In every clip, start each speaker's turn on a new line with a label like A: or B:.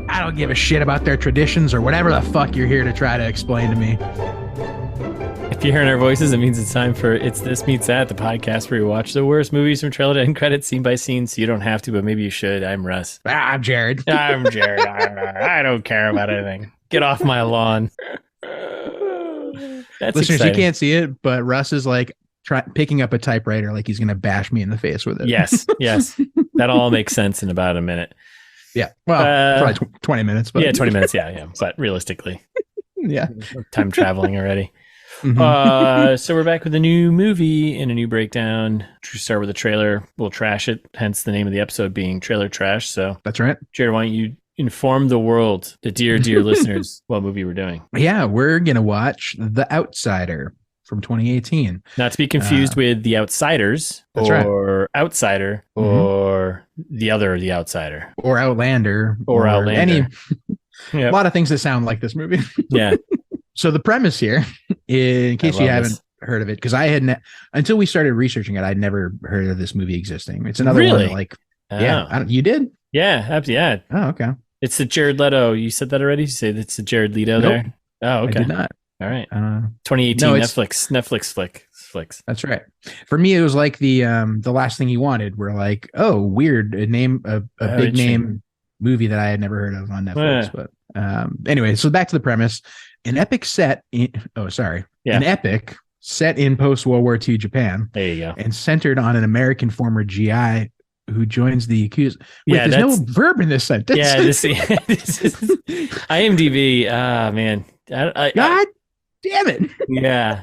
A: I don't give a shit about their traditions or whatever the fuck you're here to try to explain to me.
B: If you're hearing our voices, it means it's time for It's This Meets That, the podcast where we watch the worst movies from trailer to end credits, scene by scene, so you don't have to, but maybe you should. I'm Russ.
A: I'm Jared.
B: I'm Jared. I don't care about anything. Get off my lawn. That's
A: Listeners,
B: exciting.
A: you can't see it, but Russ is like picking up a typewriter like he's going to bash me in the face with it.
B: Yes. That all makes sense in about a minute.
A: Yeah. Well, probably 20 minutes. But.
B: Yeah, 20 minutes. Yeah. But realistically.
A: Yeah.
B: Time traveling already.
A: Mm-hmm.
B: So we're back with a new movie and a new breakdown. Start with a trailer. We'll trash it. Hence the name of the episode being Trailer Trash. So
A: that's right.
B: Jared, why don't you inform the world, the dear listeners, what movie we're doing?
A: Yeah, we're going to watch The Outsider from 2018.
B: Not to be confused with The Outsiders or Outsider or the Outsider.
A: Or Outlander.
B: Or Outlander.
A: A lot of things that sound like this movie.
B: Yeah.
A: So the premise here, in case you haven't heard of it, because I had until we started researching it, I'd never heard of this movie existing. It's another one that, like, you did?
B: Yeah, yeah.
A: Oh, okay.
B: It's the Jared Leto. You said that already? You said it's the Jared Leto there? Oh, okay.
A: I did not.
B: All right. 2018 Netflix flicks.
A: That's right. For me, it was like the last thing you wanted. We're like, oh, weird, a big name movie that I had never heard of on Netflix. But anyway, so back to the premise. An epic set in post-World War II Japan.
B: There you go.
A: And centered on an American former GI who joins the Yakuza. Wait, there's no verb in this sentence.
B: Yeah, this is IMDb. Man.
A: God damn it.
B: Yeah.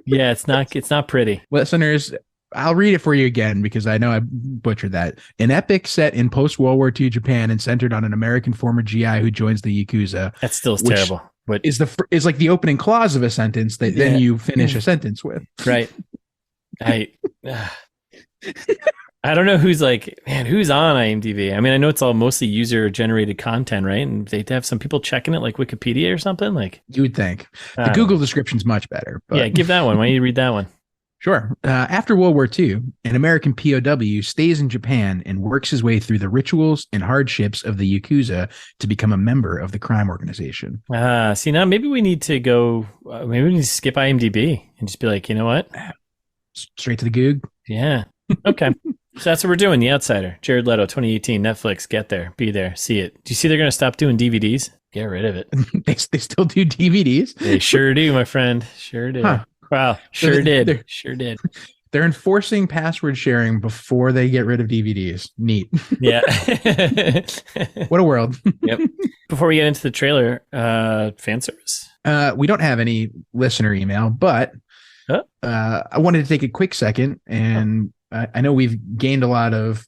B: Yeah, it's not pretty.
A: Listeners, I'll read it for you again because I know I butchered that. An epic set in post-World War II Japan and centered on an American former GI who joins the Yakuza.
B: That still is terrible. But
A: is like the opening clause of a sentence that then you finish a sentence with.
B: Right. I don't know who's on IMDb. I mean, I know it's all mostly user-generated content, right? And they have some people checking it, like Wikipedia or something. Like
A: you would think. The Google description's much better. But.
B: Yeah, give that one. Why don't you read that one?
A: Sure. After World War II, an American POW stays in Japan and works his way through the rituals and hardships of the Yakuza to become a member of the crime organization.
B: See, now maybe we need to go. Maybe we need to skip IMDb and just be like, you know what?
A: Straight to the Goog.
B: Yeah. Okay. So that's what we're doing. The Outsider. Jared Leto, 2018, Netflix. Get there. Be there. See it. Do you see they're going to stop doing DVDs? Get rid of it.
A: They still do DVDs?
B: They sure do, my friend. Sure do. Huh. Wow. Sure did. They're
A: enforcing password sharing before they get rid of DVDs. Neat.
B: Yeah.
A: What a world.
B: Yep. Before we get into the trailer, fan service.
A: We don't have any listener email, but I wanted to take a quick second and I know we've gained a lot of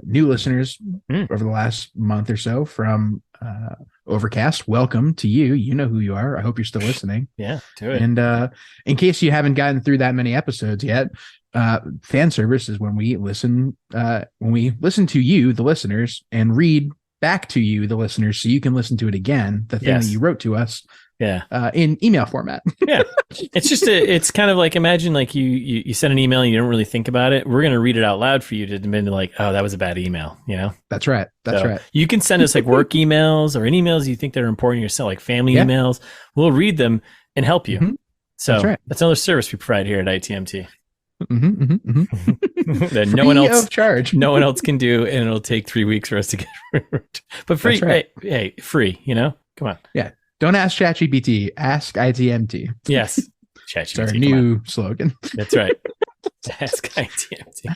A: new listeners over the last month or so from Overcast. Welcome to you. You know who you are. I hope you're still listening.
B: Yeah, do it.
A: And in case you haven't gotten through that many episodes yet, fan service is when we listen to you, the listeners, and read back to you, the listeners, so you can listen to it again, the thing that you wrote to us.
B: Yeah.
A: In email format.
B: Yeah. It's kind of like, imagine like you send an email and you don't really think about it. We're going to read it out loud for you to admit like, oh, that was a bad email, you know?
A: That's right. That's right.
B: You can send us like work emails or any emails you think that are important to yourself, like family emails. We'll read them and help you. Mm-hmm. So that's another service we provide here at ITMT. That no one else
A: charge.
B: No one else can do, and it'll take 3 weeks for us to get but free. Right. Hey, free, you know? Come on.
A: Yeah. Don't ask ChatGPT, ask ITMT.
B: Yes. ChatGPT.
A: It's our new slogan.
B: That's right. Ask ITMT.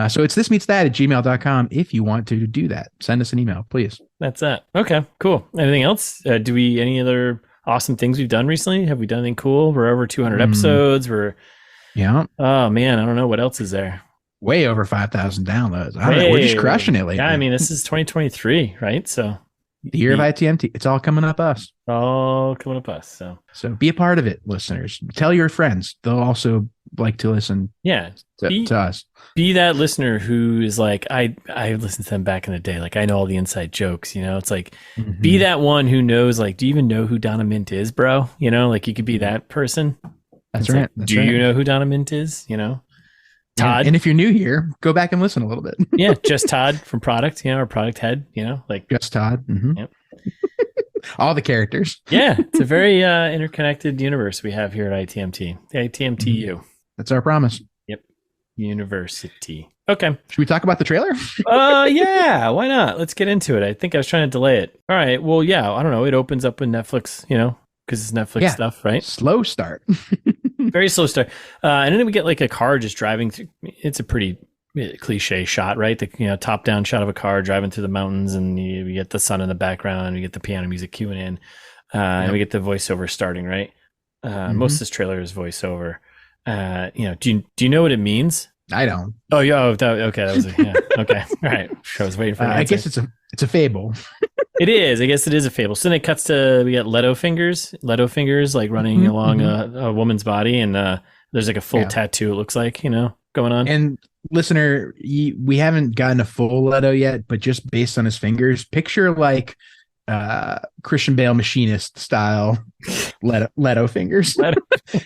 A: So it's thismeetsthat@gmail.com if you want to do that. Send us an email, please.
B: That's that. Okay, cool. Anything else? Any other awesome things we've done recently? Have we done anything cool? We're over 200 episodes. Oh man, I don't know what else is there.
A: Way over 5,000 downloads. I don't know. We're just crushing it lately.
B: Yeah, I mean, this is 2023, right? So
A: the year of ITMT. It's all coming up us.
B: So
A: be a part of it, listeners. Tell your friends. They'll also like to listen.
B: Yeah,
A: to us.
B: Be that listener who is like, I listened to them back in the day. Like I know all the inside jokes. You know, it's like be that one who knows. Like, do you even know who Donna Mint is, bro? You know, like you could be that person.
A: That's right.
B: Like, you know who Donna Mint is? You know. Todd.
A: And if you're new here, go back and listen a little bit.
B: Yeah, just Todd from Product, our product head, like
A: just Todd. Mm-hmm. Yep. All the characters.
B: Yeah, it's a very interconnected universe we have here at ITMT. The ITMTU.
A: Mm-hmm. That's our promise.
B: Yep. University. Okay.
A: Should we talk about the trailer?
B: Yeah, why not? Let's get into it. I think I was trying to delay it. All right. Well, yeah, I don't know. It opens up with Netflix, because it's Netflix stuff, right?
A: Slow start.
B: Very slow start. And then we get like a car just driving through. It's a pretty cliche shot, right? The top down shot of a car driving through the mountains, and you get the sun in the background, you get the piano music cueing in, and we get the voiceover starting, right? Most of this trailer is voiceover. Do you know what it means?
A: I don't.
B: Oh yeah. Okay. That was okay. All right. I was waiting for.
A: I guess it's a fable.
B: It is. I guess it is a fable. So then it cuts to we got Leto fingers like running along a woman's body, and there's like a full tattoo. It looks like going on.
A: And listener, we haven't gotten a full Leto yet, but just based on his fingers, picture like Christian Bale machinist style Leto fingers.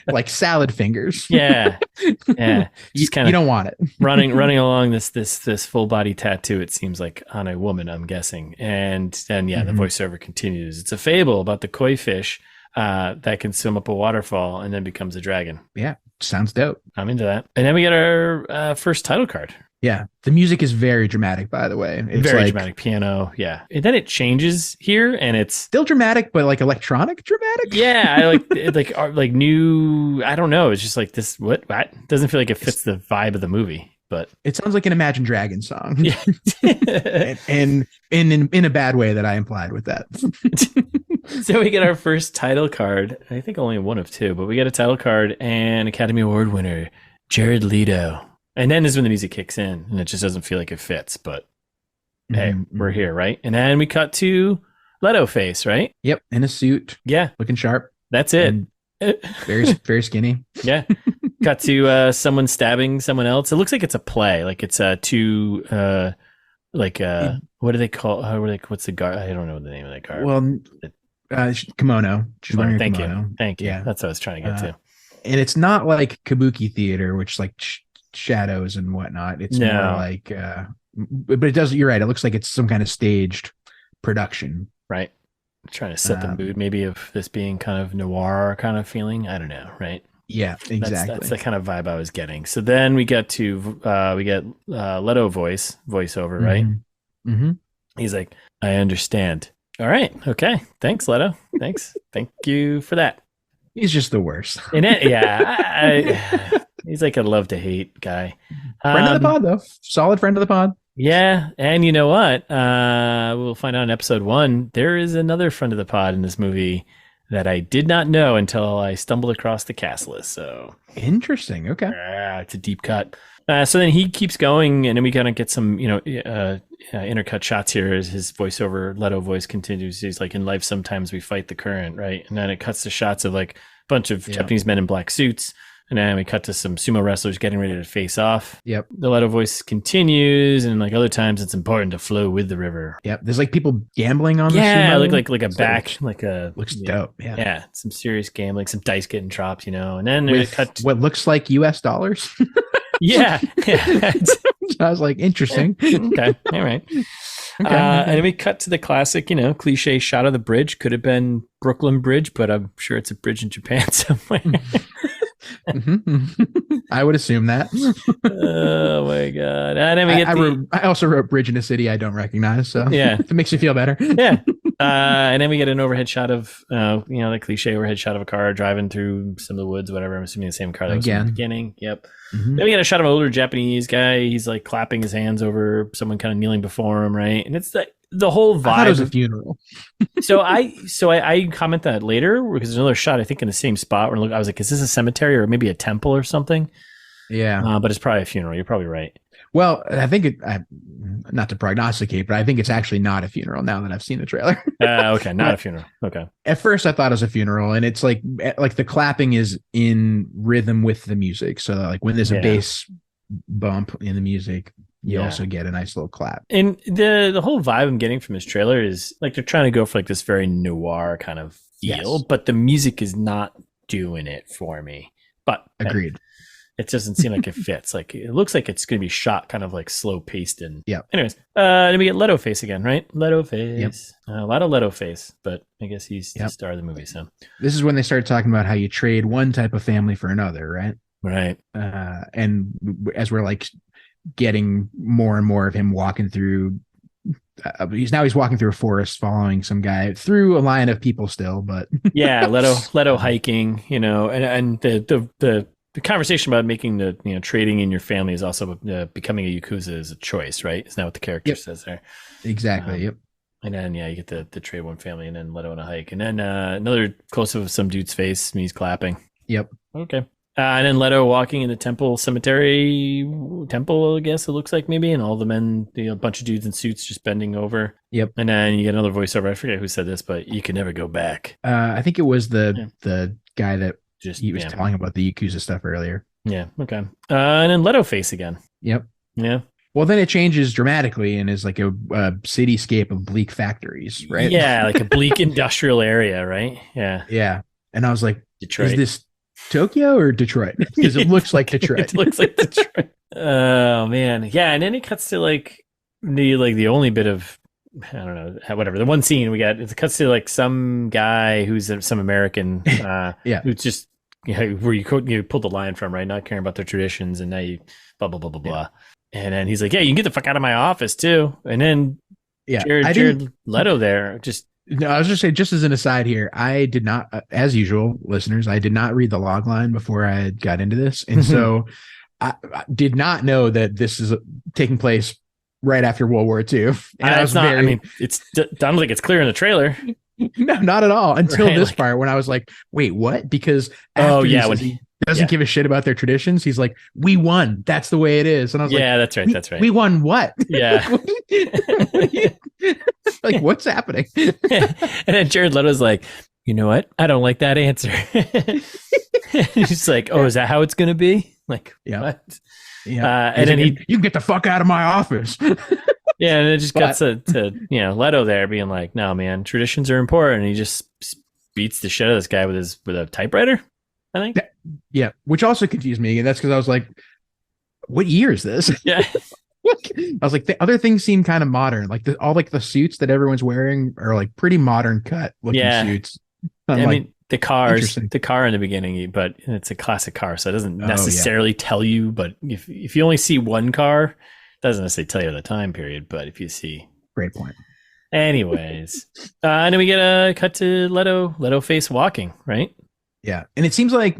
A: Like salad fingers.
B: Yeah.
A: Just you don't want it.
B: running along this full body tattoo, it seems like, on a woman, I'm guessing. And then the voiceover continues. It's a fable about the koi fish that can swim up a waterfall and then becomes a dragon.
A: Yeah, sounds dope.
B: I'm into that. And then we get our first title card.
A: Yeah, the music is very dramatic, by the way. It's
B: very dramatic piano, yeah. And then it changes here, and it's
A: still dramatic, but like electronic dramatic.
B: Yeah, I like new. I don't know. It's just like this. What? Doesn't feel like it fits the vibe of the movie, but
A: it sounds like an Imagine Dragons song. Yeah, and in a bad way that I implied with that.
B: So we get our first title card. I think only one of two, but we get a title card and Academy Award winner Jared Leto. And then is when the music kicks in, and it just doesn't feel like it fits. But hey, we're here, right? And then we cut to Leto face, right?
A: Yep, in a suit.
B: Yeah,
A: looking sharp.
B: That's it.
A: Very skinny.
B: Yeah. Cut to someone stabbing someone else. It looks like it's a play. Like it's two. What do they call? What's the guard? I don't know the name of that guard.
A: Well, kimono. She's wearing a kimono.
B: Thank you.
A: Yeah,
B: that's what I was trying to get to.
A: And it's not like kabuki theater, which like shadows and whatnot. It's more like but it does, you're right, it looks like it's some kind of staged production,
B: right? Trying to set the mood maybe of this being kind of noir kind of feeling. I don't know, right?
A: Yeah, exactly.
B: That's the kind of vibe I was getting. So then we get to Leto voiceover, right? He's like, I understand. All right, okay, thanks Leto, thanks, thank you for that.
A: He's just the worst.
B: And he's like a love to hate guy.
A: Friend of the pod, though. Solid friend of the pod.
B: Yeah. And you know what? We'll find out in episode 1. There is another friend of the pod in this movie that I did not know until I stumbled across the cast list. So
A: interesting. Okay.
B: It's a deep cut. So then he keeps going, and then we kind of get some, intercut shots here as his voiceover, Leto voice continues. He's like, in life, sometimes we fight the current, right? And then it cuts to shots of like a bunch of Japanese men in black suits. And then we cut to some sumo wrestlers getting ready to face off.
A: Yep.
B: The Leto voice continues, and like other times, it's important to flow with the river.
A: Yep. There's like people gambling on the sumo.
B: Yeah, like a back, like a
A: looks dope. Yeah.
B: Yeah, some serious gambling, some dice getting dropped, And then we cut
A: what looks like US dollars.
B: Yeah.
A: I was like, interesting.
B: Okay. All right. Okay. And then we cut to the classic, cliche shot of the bridge. Could have been Brooklyn Bridge, but I'm sure it's a bridge in Japan somewhere.
A: I would assume that.
B: Oh my god! And then we get
A: I also wrote bridge in a city I don't recognize, so
B: yeah,
A: if it makes you feel better.
B: Yeah. And then we get an overhead shot of the cliche overhead shot of a car driving through some of the woods, whatever. I'm assuming the same car that was in the beginning. Yep. Then we get a shot of an older Japanese guy. He's like clapping his hands over someone kind of kneeling before him, right? And it's the whole vibe. I thought
A: it was a funeral.
B: so I comment that later because there's another shot I think in the same spot where I was like, is this a cemetery or maybe a temple or something?
A: Yeah.
B: But it's probably a funeral. You're probably right.
A: Well, I think not to prognosticate, but I think it's actually not a funeral now that I've seen the trailer.
B: Okay, not a funeral. Okay.
A: At first, I thought it was a funeral, and it's like the clapping is in rhythm with the music. So like when there's a bass bump in the music, you also get a nice little clap.
B: And the whole vibe I'm getting from this trailer is like they're trying to go for like this very noir kind of feel, but the music is not doing it for me. But
A: agreed.
B: it doesn't seem like it fits. Like it looks like it's going to be shot kind of like slow paced. And
A: yeah.
B: Anyways, then we get Leto face again, right? Leto face. Yep. A lot of Leto face, but I guess he's the star of the movie. So
A: this is when they start talking about how you trade one type of family for another, right?
B: Right.
A: And as we're like getting more and more of him walking through. He's walking through a forest following some guy through a line of people still, but
B: yeah, Leto hiking, and the conversation about making trading in your family is also becoming a Yakuza is a choice, right? Isn't that what the character says there?
A: Exactly. Yep.
B: And then you get the trade one family, and then Leto on a hike, and then another close up of some dude's face, and he's clapping.
A: Yep.
B: Okay. And then Leto walking in the temple, I guess it looks like maybe, and all the men, a bunch of dudes in suits just bending over.
A: Yep.
B: And then you get another voiceover. I forget who said this, but you can never go back.
A: I think it was the guy that he was telling about the Yakuza stuff earlier.
B: Yeah. Okay. And then Leto face again.
A: Yep.
B: Yeah.
A: Well, then it changes dramatically and is like a cityscape of bleak factories, right?
B: Yeah, like a bleak industrial area, right? Yeah.
A: Yeah. And I was like,
B: Detroit.
A: Is this Tokyo or Detroit? Because it looks like Detroit.
B: It looks like Detroit. Oh man, yeah. And then it cuts to like the only bit of, I don't know, whatever. The one scene we got, it cuts to like some guy who's some American, who's just where you pulled the line from, right? Not caring about their traditions, and now you blah blah blah blah blah. And then he's like, "Yeah, you can get the fuck out of my office too." And then Jared Leto there just.
A: No, I was just saying, just as an aside here, I did not, as usual, listeners, I did not read the log line before I got into this. And so I did not know that this is taking place right after World War II. And I don't think it's clear in the trailer. No, not at all. Until this part when I was like, wait, what? Because when he doesn't give a shit about their traditions, he's like, we won. That's the way it is. And I was like,
B: that's right. That's right.
A: We won what?
B: Yeah.
A: Like, what's happening?
B: And then Jared Leto's like, you know what? I don't like that answer. He's like, oh, is that how it's going to be? Like, what?
A: Yeah. And then you can get the fuck out of my office.
B: Yeah. And it just cuts to Leto there being like, no, man, traditions are important. And he just beats the shit out of this guy with a typewriter, I think.
A: Yeah. Which also confused me. And that's because I was like, what year is this?
B: Yeah.
A: I was like, the other things seem kind of modern. Like all the suits that everyone's wearing are like pretty modern cut looking suits.
B: I mean, the car in the beginning, but it's a classic car, so it doesn't necessarily tell you. But if you only see one car, it doesn't necessarily tell you the time period. But if you see,
A: great point.
B: Anyways, and then we get a cut to Leto face walking, right?
A: Yeah, and it seems like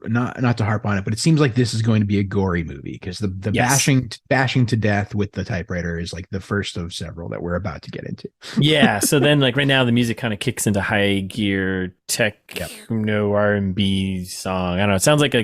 A: not to harp on it, but it seems like this is going to be a gory movie because the bashing to death with the typewriter is like the first of several that we're about to get into.
B: Yeah. So then like right now the music kind of kicks into high gear techno R&B song. I don't know. It sounds like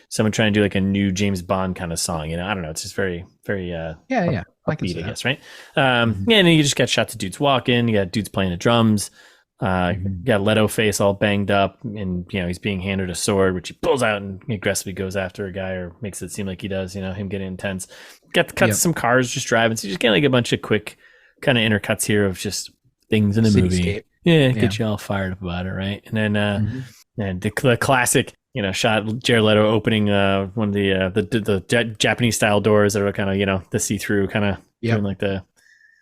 B: someone trying to do like a new James Bond kind of song. I don't know. It's just very, very upbeat, I guess, right? And then you just got shots of dudes walking. You got dudes playing the drums. Got Leto face all banged up, and he's being handed a sword, which he pulls out and aggressively goes after a guy, or makes it seem like he does. Him getting intense. Got cuts some cars just driving, so you just get like a bunch of quick kind of intercuts here of just things in the movie. Get you all fired up about it, right? And then and the classic shot Jared Leto opening one of the Japanese style doors that are kind of the see through kind of doing like the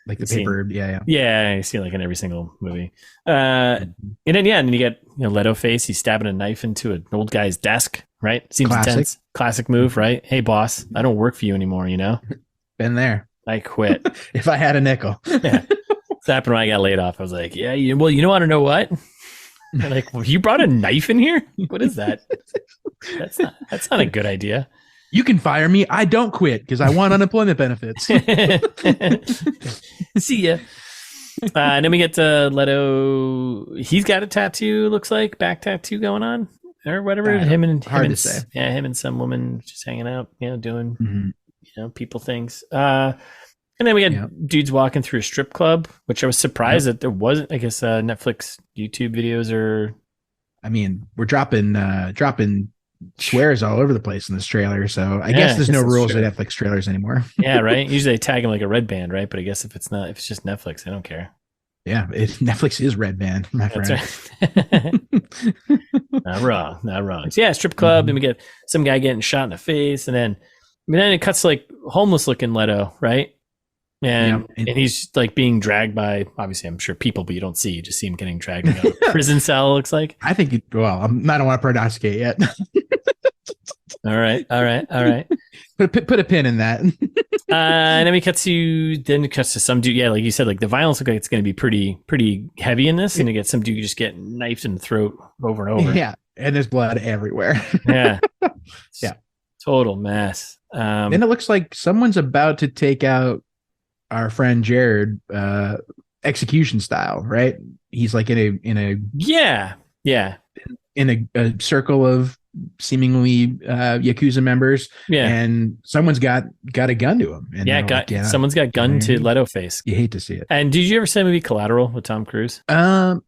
A: paper,
B: you see like in every single movie. And then you get Leto face. He's stabbing a knife into an old guy's desk. Right, seems intense. Classic move, right? Hey, boss, I don't work for you anymore.
A: Been there.
B: I quit.
A: If I had a nickel.
B: Yeah, it's happened when I got laid off. I was like, well, you want to know what? I'm like, well, you brought a knife in here? What is that? That's not a good idea.
A: You can fire me. I don't quit because I want unemployment benefits.
B: See ya. And then we get to Leto. He's got a tattoo, looks like, back tattoo going on or whatever. Hard to say. Yeah, him and some woman just hanging out, doing, people things. And then we got dudes walking through a strip club, which I was surprised that there wasn't, I guess, Netflix, YouTube videos or. I
A: mean, we're dropping swears all over the place in this trailer, so I guess there's no rules to Netflix trailers anymore.
B: Yeah, right. Usually they tag them like a red band, right? But I guess if it's just Netflix, I don't care.
A: Yeah, Netflix is red band, my friend.
B: That's right. Not wrong. Not wrong. So yeah, strip club. Then we get some guy getting shot in the face, and then it cuts to like homeless looking Leto, right? And he's like being dragged by, obviously, I'm sure people, but you don't see. You just see him getting dragged in a prison cell. Looks like.
A: I think. I don't want to prognosticate yet.
B: All right.
A: Put a pin in that.
B: And then it cuts to some dude. Yeah, like you said, like the violence looks like it's going to be pretty heavy in this, and you get some dude just get knifed in the throat over and over.
A: Yeah, and there's blood everywhere.
B: Yeah,
A: yeah,
B: total mess.
A: Then it looks like someone's about to take out our friend Jared, execution style, right? He's like in a circle of seemingly Yakuza members, and someone's got a gun to him. And
B: someone's got gun to Leto face.
A: You hate to see it.
B: And did you ever see the movie Collateral with Tom Cruise?
A: No.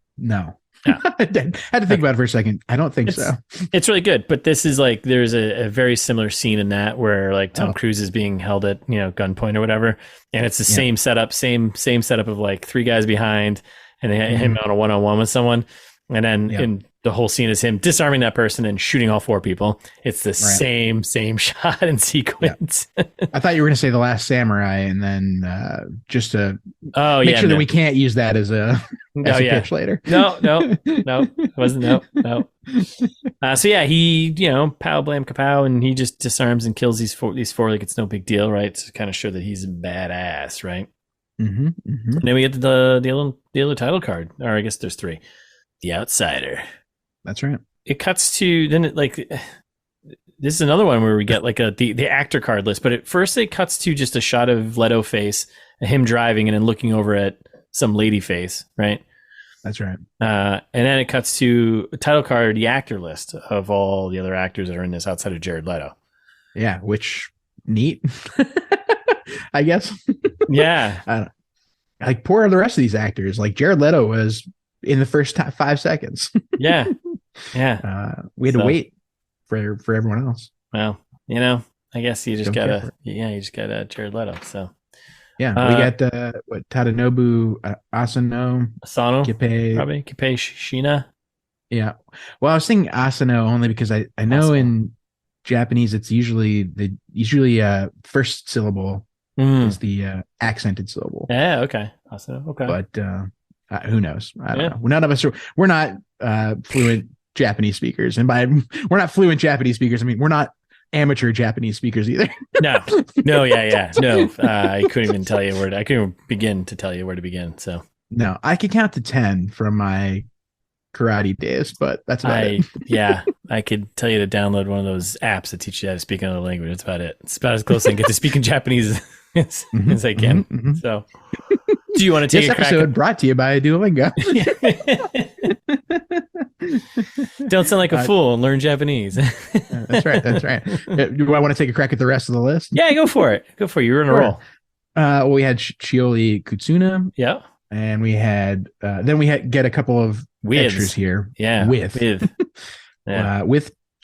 A: Yeah. I had to think about it for a second. I don't think so.
B: It's really good, but this is like there's a very similar scene in that where like Tom Cruise is being held at gunpoint or whatever, and it's the same setup, same setup of like three guys behind, and they had him on a one-on-one with someone, and then in the whole scene is him disarming that person and shooting all four people. It's the same shot and sequence.
A: Yeah. I thought you were going to say The Last Samurai, and then just to make sure that we can't use that as a pitch later.
B: No, it wasn't. No. So yeah, he pow blam kapow, and he just disarms and kills these four like it's no big deal, right? To kind of show that he's a badass, right? And then we get the other title card, or I guess there's three. The Outsider.
A: That's right.
B: It cuts to then this is another one where we get like the actor card list, but at first it cuts to just a shot of Leto face, him driving, and then looking over at some lady face, right?
A: That's right.
B: And then it cuts to a title card, the actor list of all the other actors that are in this outside of Jared Leto.
A: Yeah, which neat, I guess.
B: Yeah.
A: Like poor are the rest of these actors. Like Jared Leto was in the first 5 seconds.
B: Yeah.
A: We had to wait for everyone else.
B: Well, I guess you just gotta Jared Leto. So
A: yeah, we got Tadanobu Asano, Kippei
B: Shîna.
A: Yeah. Well, I was thinking Asano only because I know in Japanese it's usually first syllable is the accented syllable.
B: Yeah, okay. Asano, okay.
A: But who knows? I don't know. None of us we're not fluent Japanese speakers, and by we're not fluent Japanese speakers, I mean we're not amateur Japanese speakers either.
B: No. I couldn't even tell you I couldn't even begin to tell you where to begin. So
A: no, I could count to 10 from my karate days, but that's about it.
B: Yeah, I could tell you to download one of those apps that teach you how to speak another language. That's about it. It's about as close as I can get to speaking Japanese as I can. So, do you want to take
A: this episode brought to you by Duolingo?
B: Don't sound like a fool and learn Japanese.
A: That's right. Do I want to take a crack at the rest of the list?
B: Yeah, go for it. You're in a roll.
A: Well, we had Shioli Kutsuna.
B: Yeah.
A: And we had get a couple of extras here.
B: Yeah.
A: With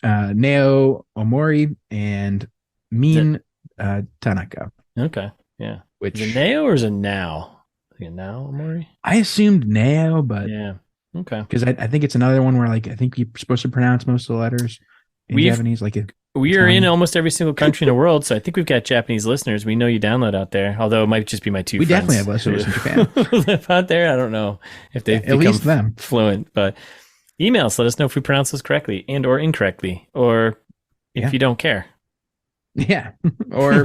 A: Nao Ômori and Tanaka.
B: Okay. Yeah.
A: Which
B: is it Nao or is it Now? Nao Ômori?
A: I assumed Nao, but
B: yeah. Okay.
A: Because I think it's another one where I think you're supposed to pronounce most of the letters in Japanese.
B: We are in almost every single country in the world, so I think we've got Japanese listeners. We know you download out there, although it might just be my two friends. We
A: definitely have listeners in Japan.
B: Who live out there. I don't know if they've become fluent, but email us. Let us know if we pronounce those correctly and or incorrectly, or if you don't care.
A: Yeah. Or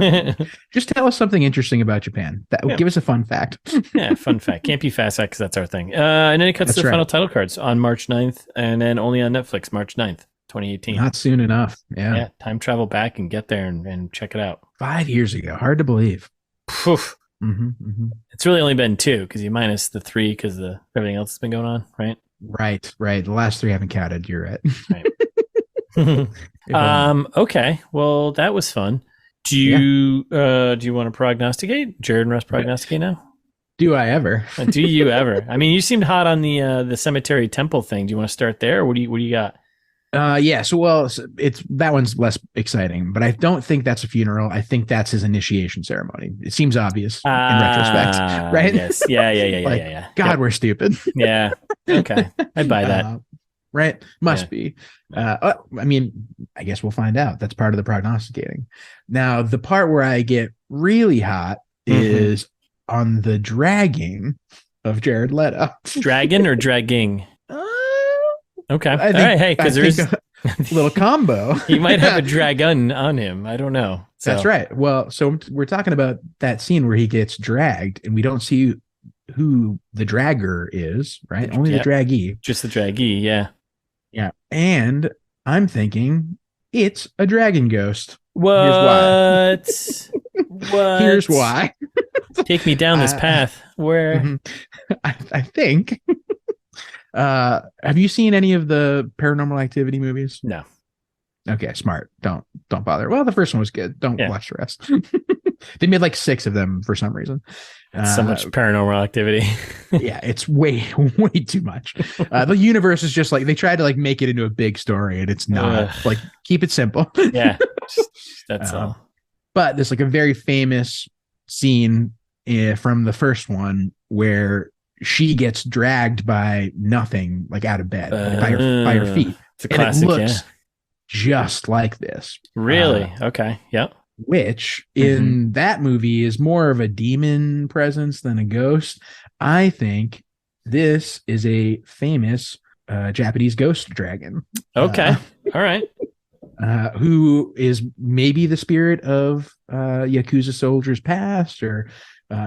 A: just tell us something interesting about Japan. Give us a fun fact.
B: Yeah, fun fact. Can't be fast fact because that's our thing. And then it cuts to the final title cards on March 9th and then only on Netflix March 9th, 2018.
A: Not soon enough. Yeah.
B: Time travel back and get there and check it out.
A: 5 years ago. Hard to believe.
B: Poof. It's really only been 2 because you minus the 3 because everything else has been going on, right?
A: Right. The last 3 haven't counted. You're right.
B: Okay. Well, that was fun. Do you want to prognosticate? Jared and Russ prognosticate now?
A: Do I ever?
B: Do you ever? I mean, you seemed hot on the cemetery temple thing. Do you want to start there? Or what do you got?
A: So it's that one's less exciting, but I don't think that's a funeral. I think that's his initiation ceremony. It seems obvious in retrospect, right?
B: Yes. Yeah.
A: God, we're stupid.
B: Yeah. Okay. I buy that.
A: right? Must be. I mean, I guess we'll find out. That's part of the prognosticating. Now, the part where I get really hot is on the dragging of Jared Leto.
B: Dragon or dragging? Okay. All right. Hey, because there's
A: a little combo.
B: He might have a dragon on him. I don't know. So.
A: That's right. Well, so we're talking about that scene where he gets dragged and we don't see who the dragger is, right? Only the draggee.
B: Just the draggee, yeah.
A: Yeah. And I'm thinking it's a dragon ghost.
B: What? What?
A: Here's why.
B: Take me down this path. Where?
A: I think. Have you seen any of the Paranormal Activity movies?
B: No.
A: Okay, smart. Don't bother. Well, the first one was good. Don't watch the rest. They made like 6 of them for some reason.
B: So much Paranormal Activity.
A: Yeah, it's way too much. The universe is just like they tried to like make it into a big story, and it's not. Like keep it simple.
B: Yeah, that's all.
A: But there's like a very famous scene from the first one where she gets dragged by nothing, like out of bed, by her feet.
B: It's a classic.
A: And it looks just like this.
B: Really? Okay. Yep.
A: Which in that movie is more of a demon presence than a ghost. I think this is a famous Japanese ghost dragon.
B: Okay. All right.
A: Who is maybe the spirit of Yakuza soldiers past, or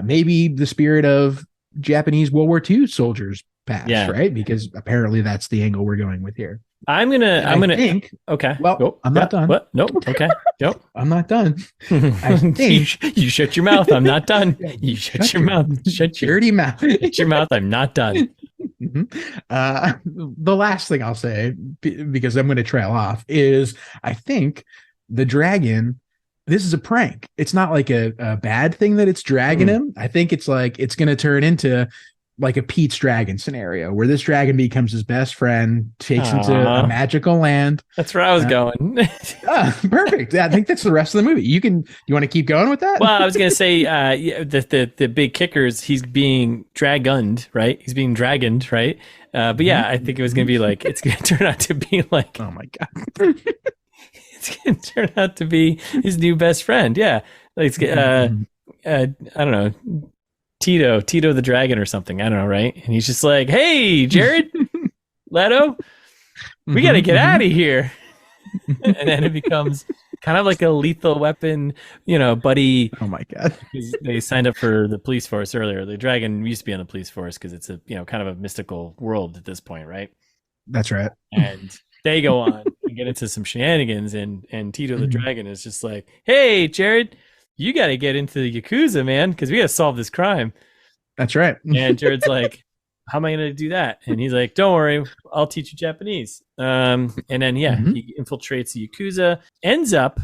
A: maybe the spirit of Japanese World War II soldiers past, right? Because apparently that's the angle we're going with here.
B: I'm gonna
A: think.
B: Okay.
A: Well, I'm not done.
B: What? Nope. Okay. Nope.
A: I'm not done. I think
B: you shut your mouth. I'm not done. You shut your mouth. Shut your
A: dirty mouth.
B: Shut your mouth. I'm not done.
A: The last thing I'll say, because I'm going to trail off, is I think the dragon. This is a prank. It's not like a bad thing that it's dragging him. I think it's like it's going to turn into like a Pete's Dragon scenario where this dragon becomes his best friend, takes him to a magical land.
B: That's where I was going.
A: Perfect. I think that's the rest of the movie. You want to keep going with that?
B: Well, I was going to say the big kicker is he's being dragoned, right? He's being dragoned, right? But yeah, I think it was going to be like, it's going to turn out to be like,
A: oh my God.
B: It's going to turn out to be his new best friend. Yeah. Like, I don't know. Tito the dragon or something. I don't know, right? And he's just like, hey, Jared, Leto, we got to get out of here. And then it becomes kind of like a Lethal Weapon, buddy.
A: Oh my God.
B: They signed up for the police force earlier. The dragon used to be on the police force because it's a, kind of a mystical world at this point, right?
A: That's right.
B: And they go on and get into some shenanigans, and Tito the dragon is just like, hey, Jared, you got to get into the Yakuza, man, because we got to solve this crime.
A: That's right.
B: And Jared's like, how am I going to do that? And he's like, don't worry, I'll teach you Japanese. And then, he infiltrates the Yakuza, ends up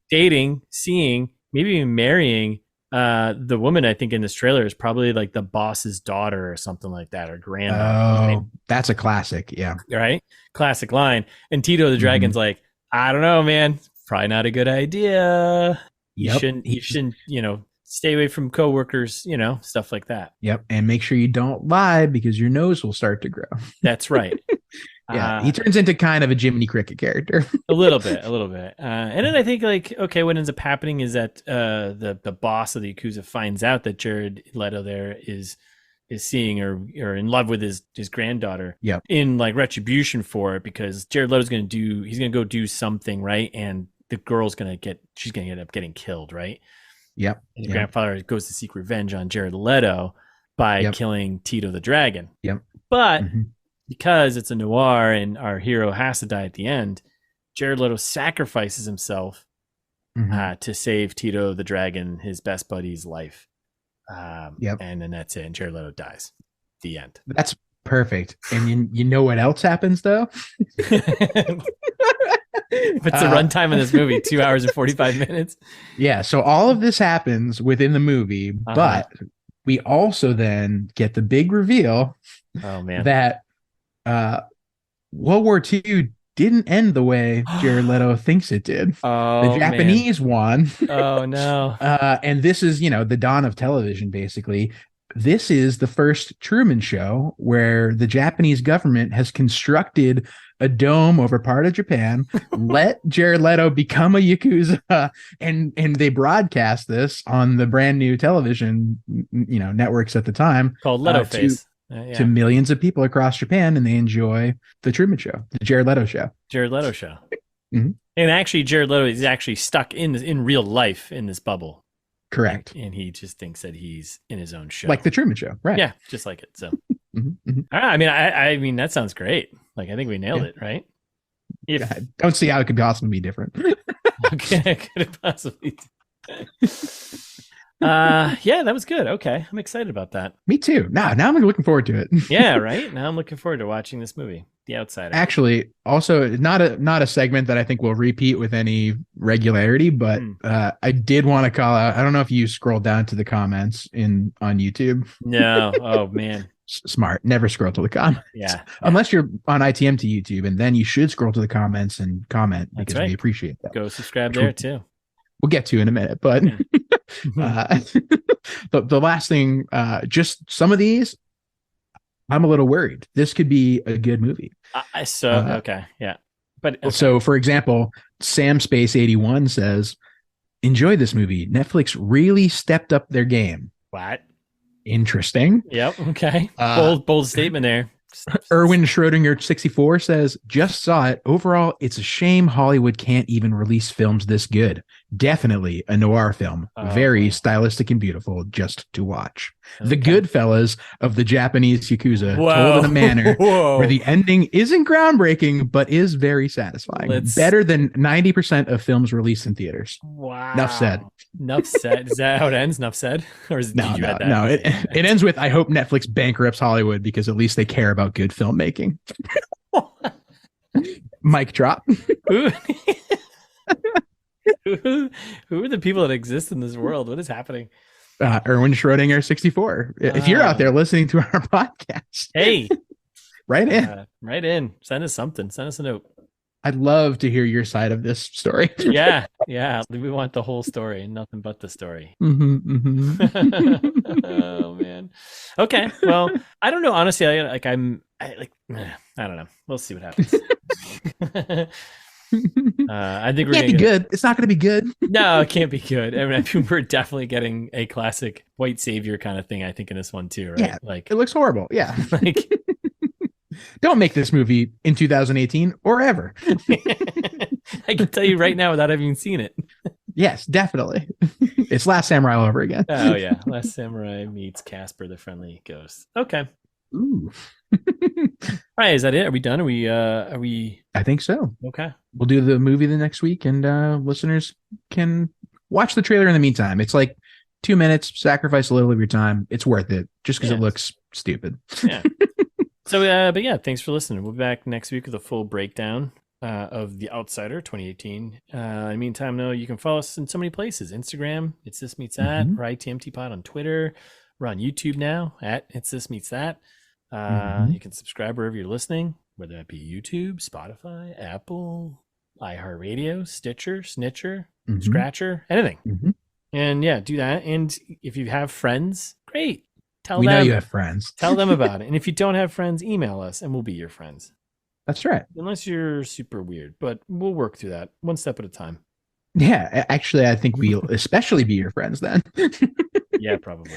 B: dating, seeing, maybe even marrying the woman. I think in this trailer is probably like the boss's daughter or something like that, or granddaughter.
A: Oh,
B: right?
A: That's a classic. Yeah.
B: Right. Classic line. And Tito the dragon's like, I don't know, man. Probably not a good idea. You shouldn't, stay away from coworkers, stuff like that.
A: Yep. And make sure you don't lie because your nose will start to grow.
B: That's right.
A: Yeah. He turns into kind of a Jiminy Cricket character.
B: a little bit. And then I think what ends up happening is that the boss of the Yakuza finds out that Jared Leto there is seeing or in love with his granddaughter.
A: Yep. In
B: like retribution for it, because Jared Leto's going to go do something, right? And the girl's she's going to end up getting killed, right?
A: Yep.
B: And the grandfather goes to seek revenge on Jared Leto by killing Tito the dragon.
A: Yep.
B: But because it's a noir and our hero has to die at the end, Jared Leto sacrifices himself to save Tito the dragon, his best buddy's life. And then that's it. And Jared Leto dies. The end.
A: That's perfect. And you know what else happens though?
B: What's the runtime of this movie? 2 hours and 45 minutes.
A: Yeah. So all of this happens within the movie, but we also then get the big reveal.
B: Oh man.
A: That World War II didn't end the way Jared Leto thinks it did.
B: Oh,
A: the Japanese won.
B: Oh no.
A: And this is, the dawn of television, basically. this is the first Truman Show where the Japanese government has constructed a dome over part of Japan, let Jared Leto become a Yakuza, and they broadcast this on the brand new television, networks at the time
B: called Leto Face.
A: To millions of people across Japan, and they enjoy the Truman Show, the Jared Leto Show.
B: Jared Leto Show.
A: Mm-hmm.
B: And actually, Jared Leto is actually stuck in real life in this bubble.
A: Correct.
B: And he just thinks that he's in his own show.
A: Like the Truman Show, right?
B: Yeah, just like it. So,
A: mm-hmm.
B: I mean, that sounds great. Like, I think we nailed it, right?
A: I don't see how it could possibly be different.
B: Okay, could it possibly? Yeah, that was good. Okay, I'm excited about that.
A: Me too. Now I'm looking forward to it.
B: Yeah, right. Now I'm looking forward to watching this movie, The Outsider.
A: Actually, also not a segment that I think will repeat with any regularity, but I did want to call out. I don't know if you scrolled down to the comments on YouTube.
B: No. Oh man.
A: Smart. Never scroll to the comments.
B: Yeah.
A: Unless you're on ITMT YouTube, and then you should scroll to the comments and comment because we appreciate that.
B: Go subscribe there too.
A: We'll get to in a minute, but the last thing, just some of these, I'm a little worried. This could be a good movie.
B: Okay, yeah, but okay.
A: So for example, Sam Space 81 says, "Enjoy this movie. Netflix really stepped up their game."
B: What?
A: Interesting.
B: Yep. Okay. Bold statement there.
A: Erwin Schrodinger 64 says, "Just saw it. Overall, it's a shame Hollywood can't even release films this good. Definitely a noir film. Very stylistic and beautiful just to watch. Okay. The Goodfellas of the Japanese Yakuza, told in a manner where the ending isn't groundbreaking, but is very satisfying. Better than 90% of films released in theaters."
B: Wow.
A: Enough said.
B: Enough said. Is that how it ends? Enough said? Or is
A: no? It ends with, "I hope Netflix bankrupts Hollywood because at least they care about good filmmaking." Mic drop.
B: Who are the people that exist in this world? What is happening?
A: Erwin Schrodinger 64. If you're out there listening to our podcast,
B: hey,
A: write in.
B: Send us something. Send us a note.
A: I'd love to hear your side of this story.
B: Yeah. We want the whole story, nothing but the story. Oh man. Okay. Well, I don't know. Honestly, I don't know. We'll see what happens. I think
A: it can't be good. It's not going to be good.
B: No, it can't be good. I mean, we're definitely getting a classic white savior kind of thing, I think, in this one too, right?
A: Yeah,
B: like
A: it looks horrible. Yeah. Don't make this movie in 2018 or ever.
B: I can tell you right now without having seen it.
A: Yes, definitely. It's Last Samurai all over again.
B: Oh yeah, Last Samurai meets Casper the Friendly Ghost. Okay.
A: Ooh.
B: All right, is that it? Are we done? Are we?
A: I think so.
B: Okay.
A: We'll do the movie the next week, and listeners can watch the trailer in the meantime. It's like 2 minutes. Sacrifice a little of your time. It's worth it, just because it looks stupid.
B: Yeah. So, but yeah, thanks for listening. We'll be back next week with a full breakdown of The Outsider 2018. In the meantime, though, you can follow us in so many places. Instagram, It's This Meets That, or ITMT Pod on Twitter. We're on YouTube now at It's This Meets That. You can subscribe wherever you're listening, whether that be YouTube, Spotify, Apple, iHeartRadio, Stitcher, Snitcher, Scratcher, anything. And yeah, do that. And if you have friends, great.
A: We know you have friends.
B: Tell them about it. And if you don't have friends, email us and we'll be your friends.
A: That's right.
B: Unless you're super weird, but we'll work through that one step at a time.
A: Yeah, actually, I think we'll especially be your friends then.
B: Yeah, probably.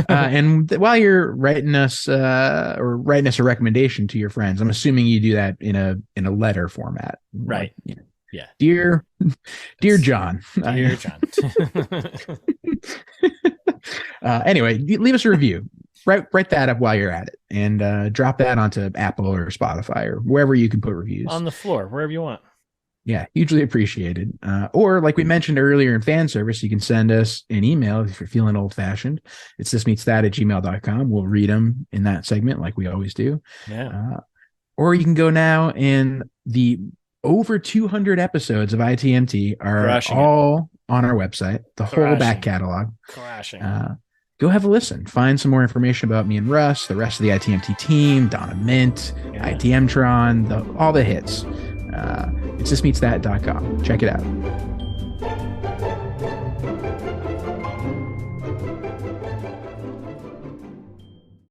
A: And while you're writing us a recommendation to your friends, I'm assuming you do that in a letter format,
B: right?
A: Like,
B: yeah.
A: Dear John.
B: Dear John.
A: Anyway, leave us a review. Write that up while you're at it, and drop that onto Apple or Spotify or wherever you can put reviews.
B: On the floor, wherever you want.
A: Yeah, hugely appreciated. Or like we mentioned earlier in fan service, you can send us an email if you're feeling old fashioned. It's thismeetsthat@gmail.com. We'll read them in that segment like we always do.
B: Yeah.
A: Or you can go now, and the over 200 episodes of ITMT are all on our website, the whole back catalog. Go have a listen. Find some more information about me and Russ, the rest of the ITMT team, Donna Mint, ITMtron, all the hits. It's thismeetsthat.com. Check it out.